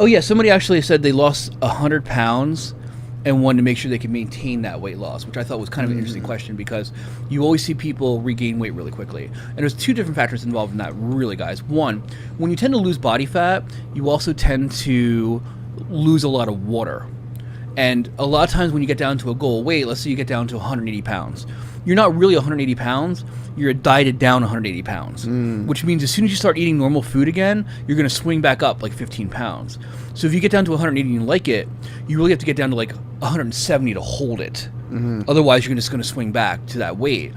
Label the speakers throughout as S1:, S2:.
S1: Oh yeah, somebody actually said they lost 100 pounds and wanted to make sure they could maintain that weight loss, which I thought was kind of an interesting question because you always see people regain weight really quickly. And there's two different factors involved in that, really, guys. One, when you tend to lose body fat, you also tend to lose a lot of water. And a lot of times when you get down to a goal weight, let's say you get down to 180 pounds, you're not really 180 pounds, you're dieted down 180 pounds, which means as soon as you start eating normal food again, you're going to swing back up like 15 pounds. So if you get down to 180 and you like it, you really have to get down to like 170 to hold it. Otherwise, you're just going to swing back to that weight.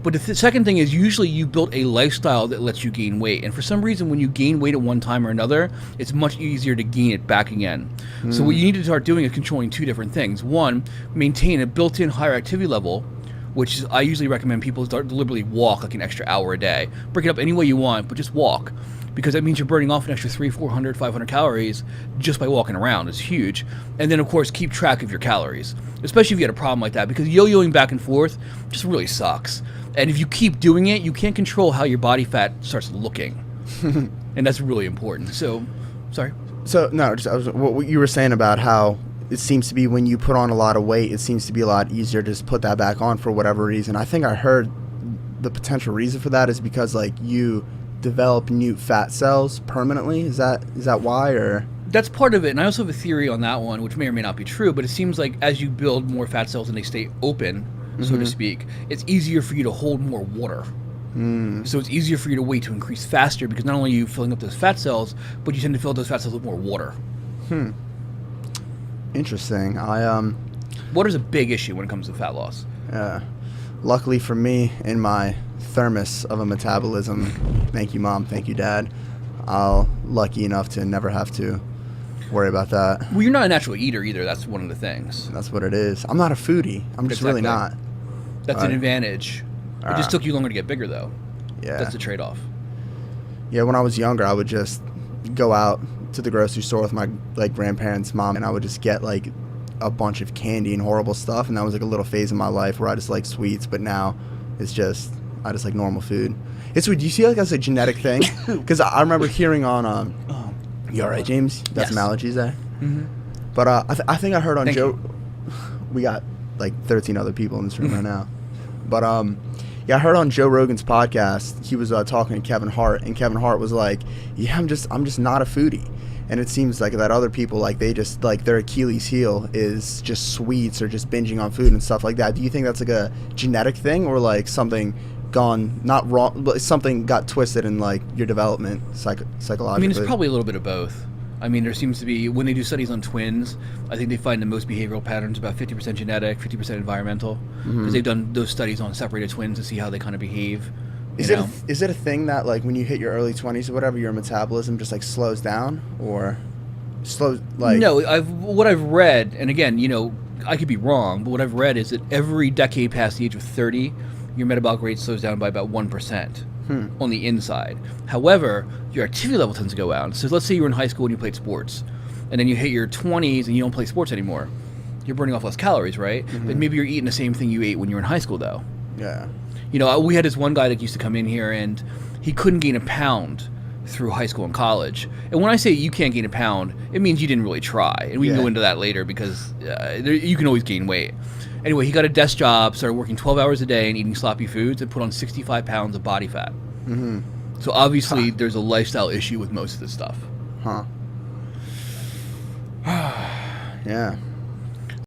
S1: But the second thing is usually you build a lifestyle that lets you gain weight. And for some reason, when you gain weight at one time or another, it's much easier to gain it back again. So what you need to start doing is controlling two different things. One, maintain a built-in higher activity level, which is, I usually recommend people start deliberately walk like an extra hour a day. Break it up any way you want, but just walk. Because that means you're burning off an extra 300, 400, 500 calories just by walking around. It's huge. And then, of course, keep track of your calories, especially if you had a problem like that, because yo-yoing back and forth just really sucks. And if you keep doing it, you can't control how your body fat starts looking. And that's really important. So, sorry.
S2: So, no, what you were saying about how it seems to be when you put on a lot of weight, it seems to be a lot easier to just put that back on for whatever reason. I think I heard the potential reason for that is because, like, you develop new fat cells permanently. Is that why, or?
S1: That's part of it, and I also have a theory on that one, which may or may not be true, but it seems like as you build more fat cells and they stay open, so to speak, it's easier for you to hold more water. So it's easier for you to wait to increase faster because not only are you filling up those fat cells, but you tend to fill those fat cells with more water.
S2: Interesting.
S1: Water's a big issue when it comes to fat loss.
S2: Luckily for me, in my thermos of a metabolism, thank you, Mom, thank you, Dad, I'm lucky enough to never have to worry about that.
S1: Well, you're not a natural eater either. That's one of the things.
S2: That's what it is. I'm not a foodie. I'm just really not.
S1: That's an advantage. It just took you longer to get bigger, though.
S2: Yeah.
S1: That's the trade-off.
S2: Yeah, when I was younger, I would just go out to the grocery store with my grandparents' mom, and I would just get like a bunch of candy and horrible stuff, and that was like a little phase in my life where I just like sweets, but now it's just I just like normal food. It's weird. Do you see like that's a genetic thing? Because I remember hearing on you all right, James? Got some allergies there? But I think I heard on Joe. We got like 13 other people in this room right now. But yeah, I heard on Joe Rogan's podcast, he was talking to Kevin Hart, and Kevin Hart was like, "Yeah, I'm just not a foodie." And it seems like that other people, like they just like their Achilles heel is just sweets or just binging on food and stuff like that. Do you think that's like a genetic thing or like something gone not wrong, but something got twisted in like your development psychologically?
S1: I mean, it's probably a little bit of both. I mean, there seems to be, when they do studies on twins, I think they find the most behavioral patterns about 50% genetic, 50% environmental, because they've done those studies on separated twins to see how they kind of behave.
S2: Is it a thing that like when you hit your early 20s or whatever, your metabolism just like slows down or slows like?
S1: No, what I've read, and again, you know, I could be wrong, but what I've read is that every decade past the age of 30, your metabolic rate slows down by about 1%. On the inside. However, your activity level tends to go out. So let's say you were in high school and you played sports, and then you hit your 20s and you don't play sports anymore. You're burning off less calories, right? But maybe you're eating the same thing you ate when you were in high school, though.
S2: Yeah.
S1: You know, we had this one guy that used to come in here, and he couldn't gain a pound through high school and college. And when I say you can't gain a pound, it means you didn't really try. And we can go into that later because you can always gain weight. Anyway, he got a desk job, started working 12 hours a day and eating sloppy foods, and put on 65 pounds of body fat. So obviously there's a lifestyle issue with most of this stuff.
S2: Yeah.